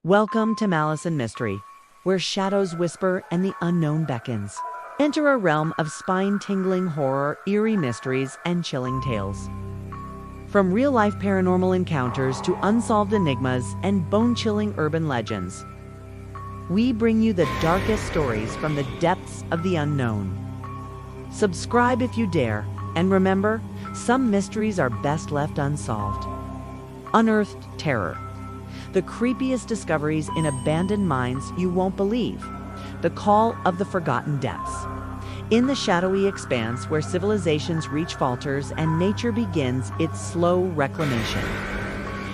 Welcome to Malice and Mystery, where shadows whisper and the unknown beckons. Enter a realm of spine-tingling horror, eerie mysteries, and chilling tales. From real-life paranormal encounters to unsolved enigmas and bone-chilling urban legends, we bring you the darkest stories from the depths of the unknown. Subscribe if you dare, and remember, some mysteries are best left unsolved. Unearthed Terror. The creepiest discoveries in abandoned mines you won't believe. The call of the forgotten depths. In the shadowy expanse where civilizations reach falters and nature begins its slow reclamation,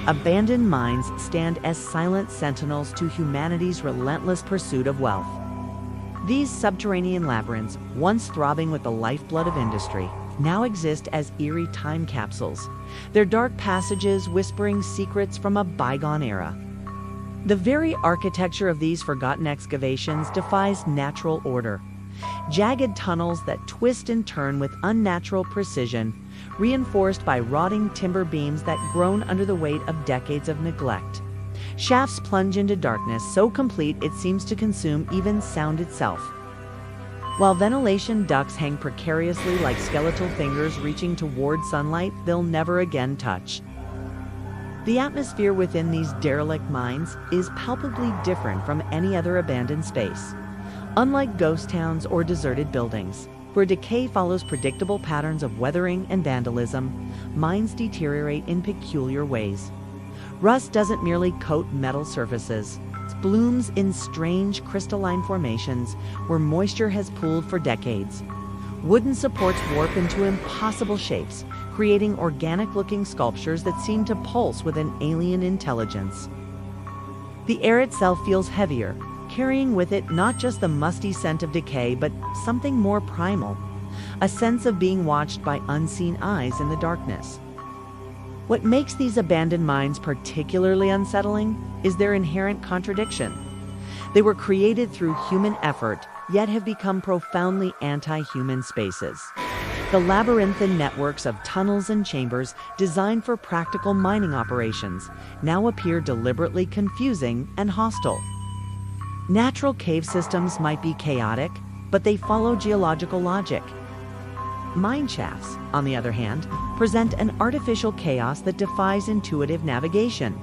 abandoned mines stand as silent sentinels to humanity's relentless pursuit of wealth. These subterranean labyrinths, once throbbing with the lifeblood of industry, now exist as eerie time capsules, their dark passages whispering secrets from a bygone era. The very architecture of these forgotten excavations defies natural order. Jagged tunnels that twist and turn with unnatural precision, reinforced by rotting timber beams that groan under the weight of decades of neglect. Shafts plunge into darkness so complete it seems to consume even sound itself. While ventilation ducts hang precariously like skeletal fingers reaching toward sunlight they'll never again touch. The atmosphere within these derelict mines is palpably different from any other abandoned space. Unlike ghost towns or deserted buildings, where decay follows predictable patterns of weathering and vandalism, mines deteriorate in peculiar ways. Rust doesn't merely coat metal surfaces. It blooms in strange crystalline formations where moisture has pooled for decades. Wooden supports warp into impossible shapes, creating organic-looking sculptures that seem to pulse with an alien intelligence. The air itself feels heavier, carrying with it not just the musty scent of decay, but something more primal, a sense of being watched by unseen eyes in the darkness. What makes these abandoned mines particularly unsettling is their inherent contradiction. They were created through human effort, yet have become profoundly anti-human spaces. The labyrinthine networks of tunnels and chambers designed for practical mining operations now appear deliberately confusing and hostile. Natural cave systems might be chaotic, but they follow geological logic. Mine shafts, on the other hand, present an artificial chaos that defies intuitive navigation.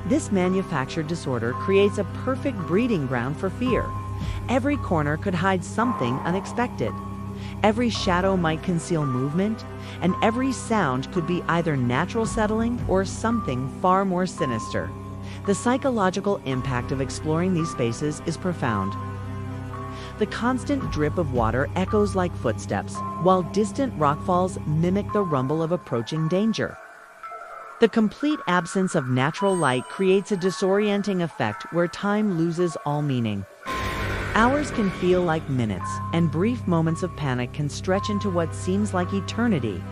This manufactured disorder creates a perfect breeding ground for fear. Every corner could hide something unexpected. Every shadow might conceal movement, and every sound could be either natural settling or something far more sinister. The psychological impact of exploring these spaces is profound. The constant drip of water echoes like footsteps, while distant rockfalls mimic the rumble of approaching danger. The complete absence of natural light creates a disorienting effect where time loses all meaning. Hours can feel like minutes, and brief moments of panic can stretch into what seems like eternity.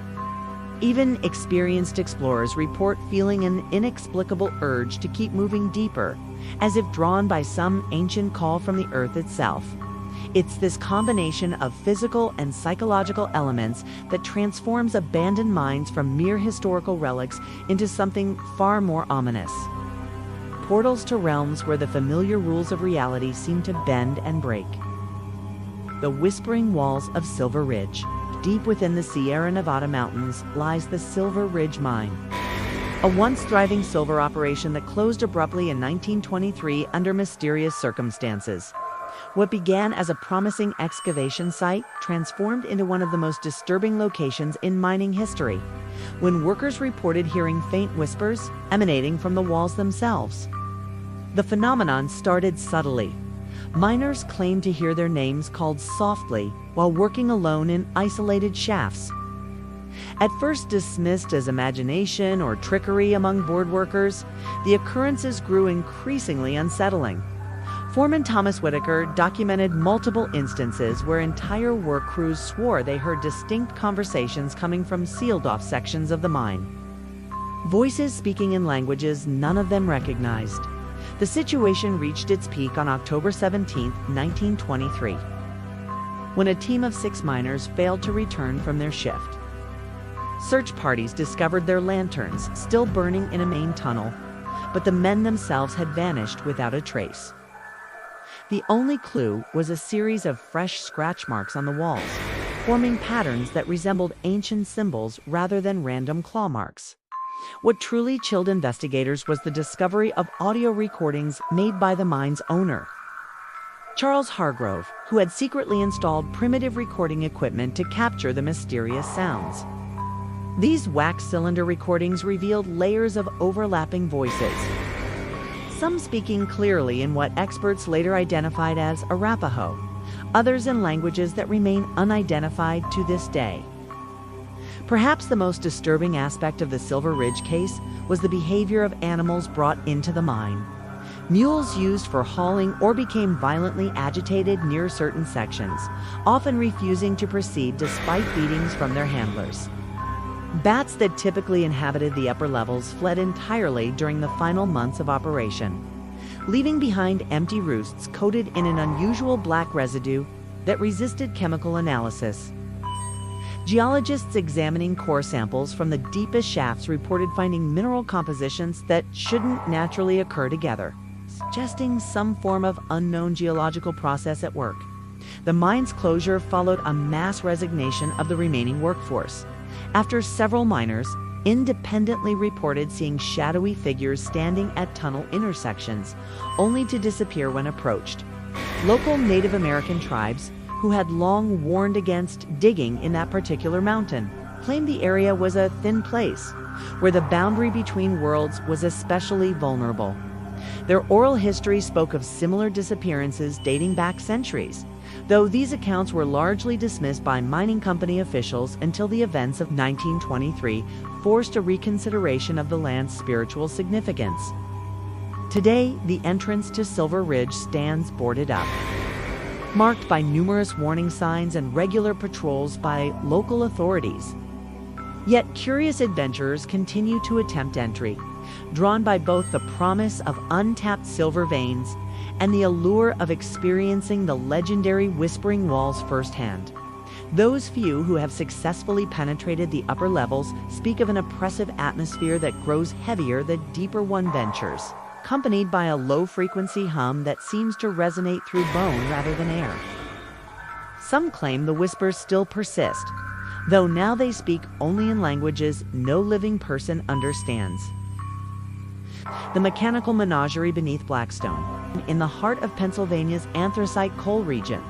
Even experienced explorers report feeling an inexplicable urge to keep moving deeper, as if drawn by some ancient call from the earth itself. It's this combination of physical and psychological elements that transforms abandoned mines from mere historical relics into something far more ominous. Portals to realms where the familiar rules of reality seem to bend and break. The whispering walls of Silver Ridge. Deep within the Sierra Nevada mountains lies the Silver Ridge Mine, a once thriving silver operation that closed abruptly in 1923 under mysterious circumstances. What began as a promising excavation site transformed into one of the most disturbing locations in mining history, when workers reported hearing faint whispers emanating from the walls themselves. The phenomenon started subtly. Miners claimed to hear their names called softly while working alone in isolated shafts. At first dismissed as imagination or trickery among board workers, the occurrences grew increasingly unsettling. Foreman Thomas Whitaker documented multiple instances where entire work crews swore they heard distinct conversations coming from sealed-off sections of the mine. Voices speaking in languages none of them recognized. The situation reached its peak on October 17, 1923, when a team of 6 miners failed to return from their shift. Search parties discovered their lanterns still burning in a main tunnel, but the men themselves had vanished without a trace. The only clue was a series of fresh scratch marks on the walls, forming patterns that resembled ancient symbols rather than random claw marks. What truly chilled investigators was the discovery of audio recordings made by the mine's owner, Charles Hargrove, who had secretly installed primitive recording equipment to capture the mysterious sounds. These wax cylinder recordings revealed layers of overlapping voices, some speaking clearly in what experts later identified as Arapaho, others in languages that remain unidentified to this day. Perhaps the most disturbing aspect of the Silver Ridge case was the behavior of animals brought into the mine. Mules used for hauling or became violently agitated near certain sections, often refusing to proceed despite beatings from their handlers. Bats that typically inhabited the upper levels fled entirely during the final months of operation, leaving behind empty roosts coated in an unusual black residue that resisted chemical analysis. Geologists examining core samples from the deepest shafts reported finding mineral compositions that shouldn't naturally occur together, suggesting some form of unknown geological process at work. The mine's closure followed a mass resignation of the remaining workforce, after several miners independently reported seeing shadowy figures standing at tunnel intersections, only to disappear when approached. Local Native American tribes, who had long warned against digging in that particular mountain, claimed the area was a thin place, where the boundary between worlds was especially vulnerable. Their oral history spoke of similar disappearances dating back centuries, though these accounts were largely dismissed by mining company officials until the events of 1923 forced a reconsideration of the land's spiritual significance. Today, the entrance to Silver Ridge stands boarded up, marked by numerous warning signs and regular patrols by local authorities. Yet curious adventurers continue to attempt entry, drawn by both the promise of untapped silver veins and the allure of experiencing the legendary Whispering Walls firsthand. Those few who have successfully penetrated the upper levels speak of an oppressive atmosphere that grows heavier the deeper one ventures, accompanied by a low-frequency hum that seems to resonate through bone rather than air. Some claim the whispers still persist, though now they speak only in languages no living person understands. The mechanical menagerie beneath Blackstone, in the heart of Pennsylvania's anthracite coal region.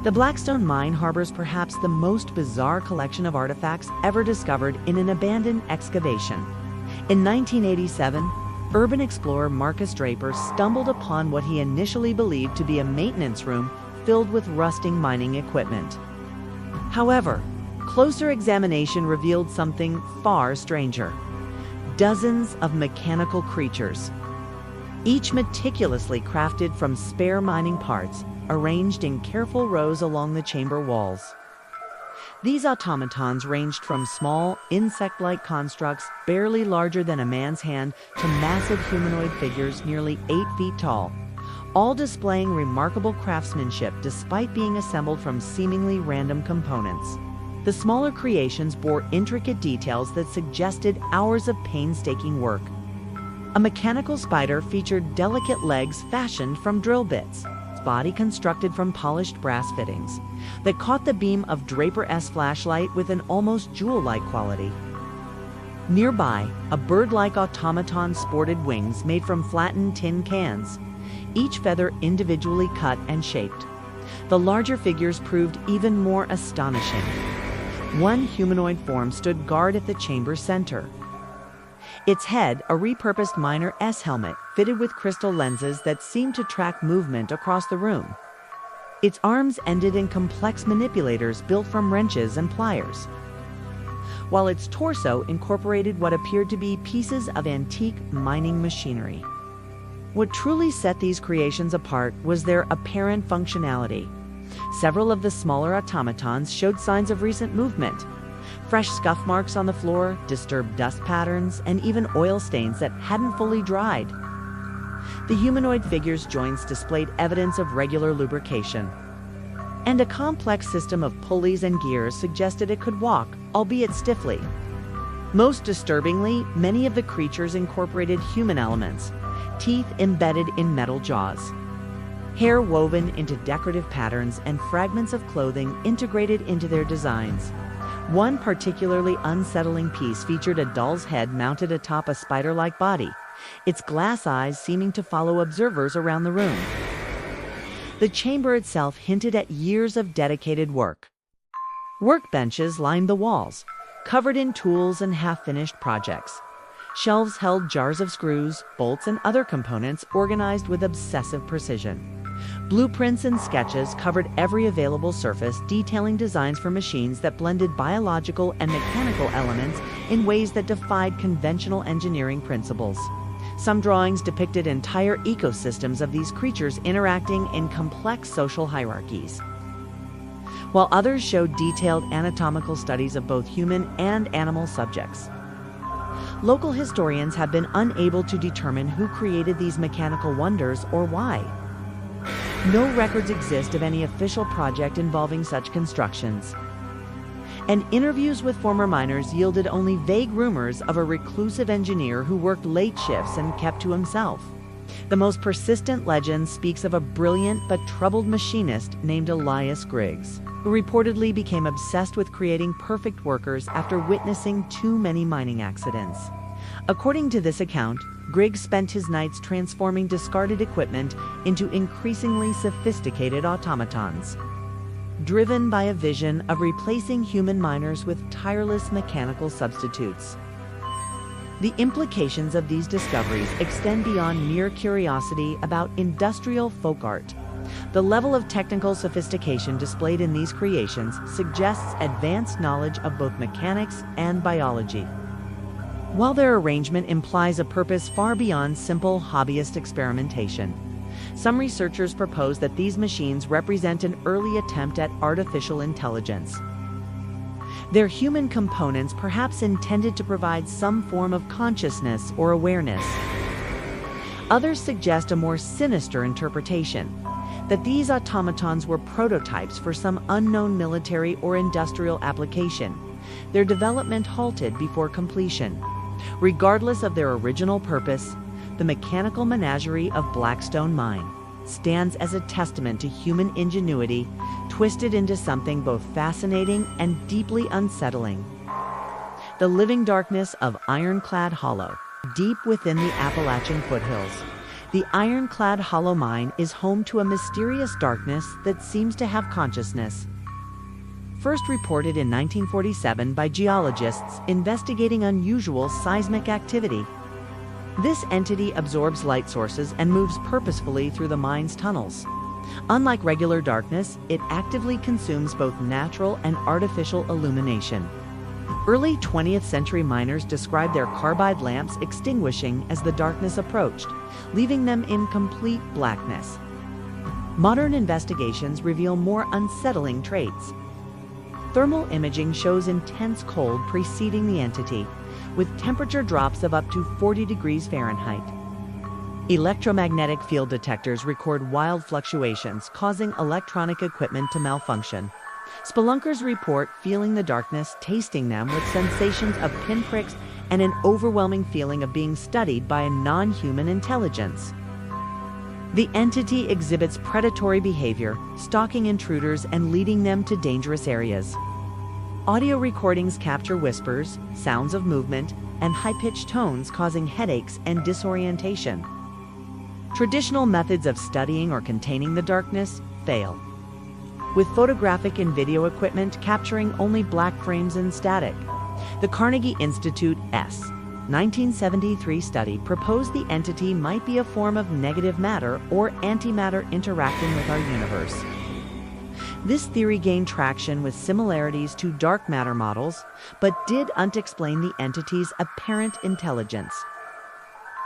The Blackstone mine harbors perhaps the most bizarre collection of artifacts ever discovered in an abandoned excavation. In 1987, urban explorer Marcus Draper stumbled upon what he initially believed to be a maintenance room filled with rusting mining equipment. However, closer examination revealed something far stranger. Dozens of mechanical creatures, each meticulously crafted from spare mining parts, arranged in careful rows along the chamber walls. These automatons ranged from small, insect-like constructs barely larger than a man's hand to massive humanoid figures nearly 8 feet tall, all displaying remarkable craftsmanship despite being assembled from seemingly random components. The smaller creations bore intricate details that suggested hours of painstaking work. A mechanical spider featured delicate legs fashioned from drill bits, its body constructed from polished brass fittings, that caught the beam of Draper-S flashlight with an almost jewel-like quality. Nearby, a bird-like automaton sported wings made from flattened tin cans, each feather individually cut and shaped. The larger figures proved even more astonishing. One humanoid form stood guard at the chamber's center. Its head, a repurposed miner S helmet, fitted with crystal lenses that seemed to track movement across the room. Its arms ended in complex manipulators built from wrenches and pliers, while its torso incorporated what appeared to be pieces of antique mining machinery. What truly set these creations apart was their apparent functionality. Several of the smaller automatons showed signs of recent movement. Fresh scuff marks on the floor, disturbed dust patterns, and even oil stains that hadn't fully dried. The humanoid figure's joints displayed evidence of regular lubrication, and a complex system of pulleys and gears suggested it could walk, albeit stiffly. Most disturbingly, many of the creatures incorporated human elements, teeth embedded in metal jaws, hair woven into decorative patterns, and fragments of clothing integrated into their designs. One particularly unsettling piece featured a doll's head mounted atop a spider-like body, its glass eyes seeming to follow observers around the room. The chamber itself hinted at years of dedicated work. Workbenches lined the walls, covered in tools and half-finished projects. Shelves held jars of screws, bolts, and other components organized with obsessive precision. Blueprints and sketches covered every available surface, detailing designs for machines that blended biological and mechanical elements in ways that defied conventional engineering principles. Some drawings depicted entire ecosystems of these creatures interacting in complex social hierarchies, while others showed detailed anatomical studies of both human and animal subjects. Local historians have been unable to determine who created these mechanical wonders or why. No records exist of any official project involving such constructions, and interviews with former miners yielded only vague rumors of a reclusive engineer who worked late shifts and kept to himself. The most persistent legend speaks of a brilliant but troubled machinist named Elias Griggs, who reportedly became obsessed with creating perfect workers after witnessing too many mining accidents. According to this account, Griggs spent his nights transforming discarded equipment into increasingly sophisticated automatons, driven by a vision of replacing human miners with tireless mechanical substitutes. The implications of these discoveries extend beyond mere curiosity about industrial folk art. The level of technical sophistication displayed in these creations suggests advanced knowledge of both mechanics and biology, while their arrangement implies a purpose far beyond simple hobbyist experimentation. Some researchers propose that these machines represent an early attempt at artificial intelligence, their human components perhaps intended to provide some form of consciousness or awareness. Others suggest a more sinister interpretation, that these automatons were prototypes for some unknown military or industrial application, their development halted before completion. Regardless of their original purpose, the mechanical menagerie of Blackstone Mine stands as a testament to human ingenuity, twisted into something both fascinating and deeply unsettling. The living darkness of Ironclad Hollow. Deep within the Appalachian foothills, the Ironclad Hollow Mine is home to a mysterious darkness that seems to have consciousness. First reported in 1947 by geologists investigating unusual seismic activity. This entity absorbs light sources and moves purposefully through the mine's tunnels. Unlike regular darkness, it actively consumes both natural and artificial illumination. Early 20th century miners described their carbide lamps extinguishing as the darkness approached, leaving them in complete blackness. Modern investigations reveal more unsettling traits. Thermal imaging shows intense cold preceding the entity, with temperature drops of up to 40 degrees Fahrenheit. Electromagnetic field detectors record wild fluctuations, causing electronic equipment to malfunction. Spelunkers report feeling the darkness, tasting them with sensations of pinpricks and an overwhelming feeling of being studied by a non-human intelligence. The entity exhibits predatory behavior, stalking intruders and leading them to dangerous areas. Audio recordings capture whispers, sounds of movement, and high-pitched tones, causing headaches and disorientation. Traditional methods of studying or containing the darkness fail, with photographic and video equipment capturing only black frames and static. The Carnegie Institute's 1973 study proposed the entity might be a form of negative matter or antimatter interacting with our universe. This theory gained traction with similarities to dark matter models, but didn't explain the entity's apparent intelligence.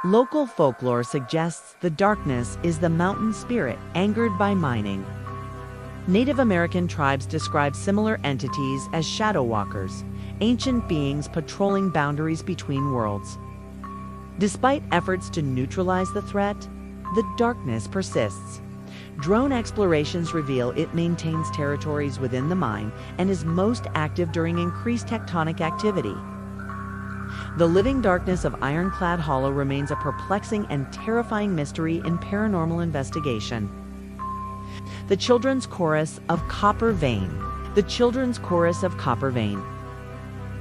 Local folklore suggests the darkness is the mountain spirit angered by mining. Native American tribes describe similar entities as shadow walkers, ancient beings patrolling boundaries between worlds. Despite efforts to neutralize the threat, the darkness persists. Drone explorations reveal it maintains territories within the mine and is most active during increased tectonic activity. The living darkness of Ironclad Hollow remains a perplexing and terrifying mystery in paranormal investigation. The Children's Chorus of Copper Vein. The Children's Chorus of Copper Vein.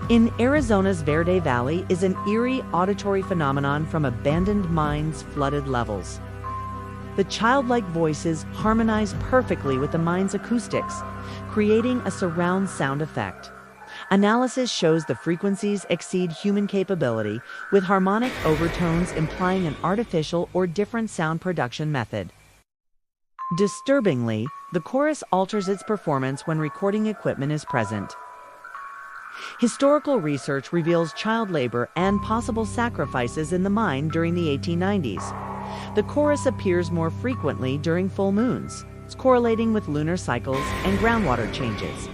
In Arizona's Verde Valley is an eerie auditory phenomenon from abandoned mines' flooded levels. The childlike voices harmonize perfectly with the mine's acoustics, creating a surround sound effect. Analysis shows the frequencies exceed human capability, with harmonic overtones implying an artificial or different sound production method. Disturbingly, the chorus alters its performance when recording equipment is present. Historical research reveals child labor and possible sacrifices in the mine during the 1890s. The chorus appears more frequently during full moons, correlating with lunar cycles and groundwater changes.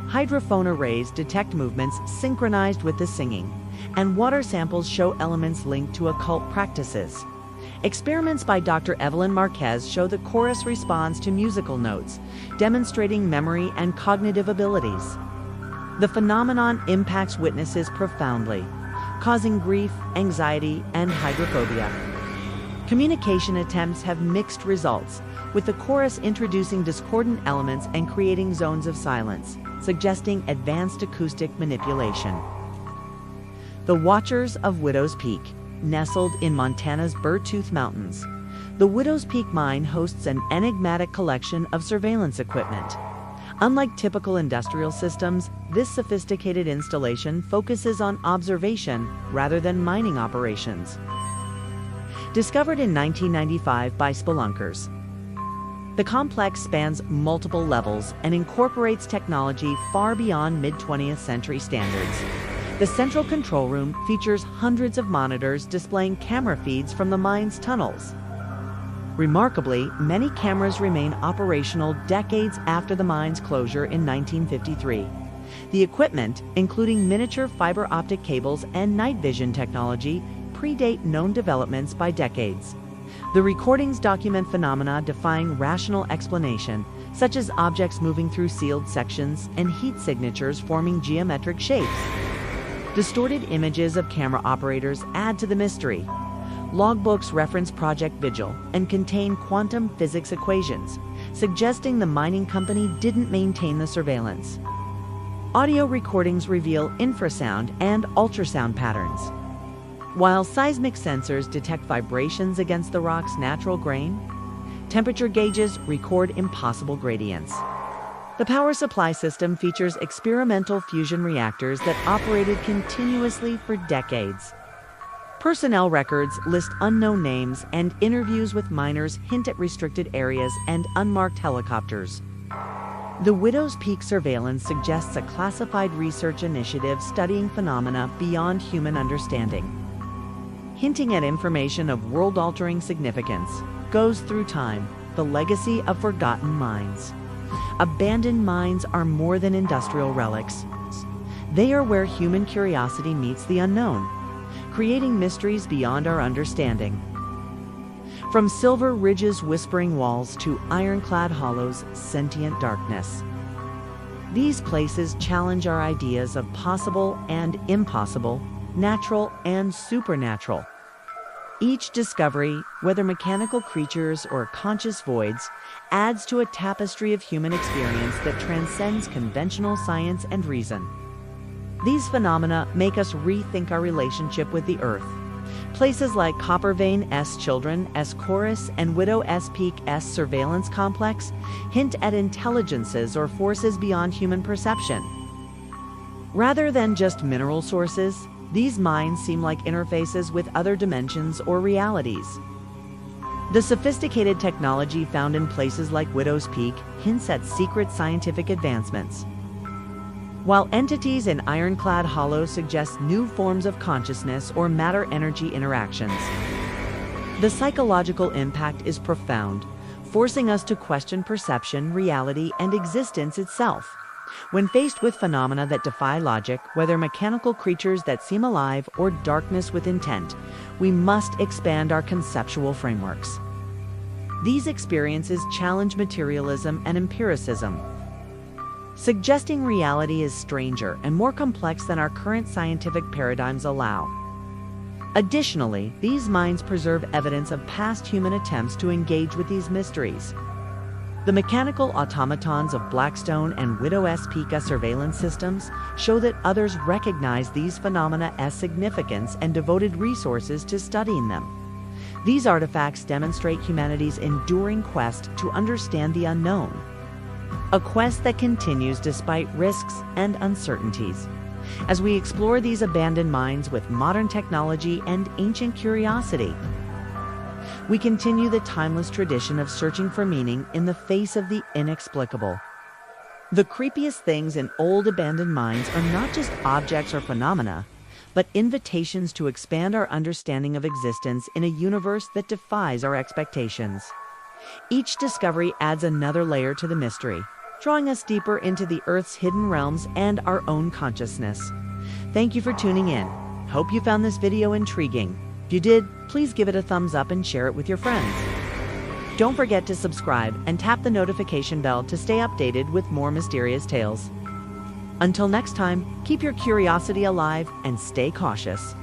Hydrophone arrays detect movements synchronized with the singing, and water samples show elements linked to occult practices. Experiments by Dr. Evelyn Marquez show the chorus responds to musical notes, demonstrating memory and cognitive abilities. The phenomenon impacts witnesses profoundly, causing grief, anxiety, and hydrophobia. Communication attempts have mixed results, with the chorus introducing discordant elements and creating zones of silence, suggesting advanced acoustic manipulation. The Watchers of Widow's Peak. Nestled in Montana's Beartooth Mountains, the Widow's Peak mine hosts an enigmatic collection of surveillance equipment. Unlike typical industrial systems, this sophisticated installation focuses on observation rather than mining operations. Discovered in 1995 by spelunkers, the complex spans multiple levels and incorporates technology far beyond mid-20th century standards. The central control room features hundreds of monitors displaying camera feeds from the mine's tunnels. Remarkably, many cameras remain operational decades after the mine's closure in 1953. The equipment, including miniature fiber optic cables and night vision technology, predate known developments by decades. The recordings document phenomena defying rational explanation, such as objects moving through sealed sections and heat signatures forming geometric shapes. Distorted images of camera operators add to the mystery. Logbooks reference Project Vigil and contain quantum physics equations, suggesting the mining company didn't maintain the surveillance. Audio recordings reveal infrasound and ultrasound patterns, while seismic sensors detect vibrations against the rock's natural grain. Temperature gauges record impossible gradients. The power supply system features experimental fusion reactors that operated continuously for decades. Personnel records list unknown names, and interviews with miners hint at restricted areas and unmarked helicopters. The Widow's Peak surveillance suggests a classified research initiative studying phenomena beyond human understanding, hinting at information of world-altering significance. Goes through time, the legacy of forgotten mines. Abandoned mines are more than industrial relics. They are where human curiosity meets the unknown, creating mysteries beyond our understanding. From Silver Ridge's whispering walls to Ironclad Hollow's sentient darkness, these places challenge our ideas of possible and impossible, natural and supernatural. Each discovery, whether mechanical creatures or conscious voids, adds to a tapestry of human experience that transcends conventional science and reason. These phenomena make us rethink our relationship with the Earth. Places like Copper Vein-S Children's Chorus and Widow-S Peak-S Surveillance Complex hint at intelligences or forces beyond human perception. Rather than just mineral sources, these mines seem like interfaces with other dimensions or realities. The sophisticated technology found in places like Widow's Peak hints at secret scientific advancements, while entities in Ironclad Hollow suggest new forms of consciousness or matter-energy interactions. The psychological impact is profound, forcing us to question perception, reality, and existence itself. When faced with phenomena that defy logic, whether mechanical creatures that seem alive or darkness with intent, we must expand our conceptual frameworks. These experiences challenge materialism and empiricism. suggesting reality is stranger and more complex than our current scientific paradigms allow. Additionally, these mines preserve evidence of past human attempts to engage with these mysteries. The mechanical automatons of Blackstone and Widow Peak surveillance systems show that others recognize these phenomena as significant and devoted resources to studying them. These artifacts demonstrate humanity's enduring quest to understand the unknown, a quest that continues despite risks and uncertainties. As we explore these abandoned mines with modern technology and ancient curiosity, we continue the timeless tradition of searching for meaning in the face of the inexplicable. The creepiest things in old abandoned mines are not just objects or phenomena, but invitations to expand our understanding of existence in a universe that defies our expectations. Each discovery adds another layer to the mystery, drawing us deeper into the Earth's hidden realms and our own consciousness. Thank you for tuning in. Hope you found this video intriguing. If you did, please give it a thumbs up and share it with your friends. Don't forget to subscribe and tap the notification bell to stay updated with more mysterious tales. Until next time, keep your curiosity alive and stay cautious.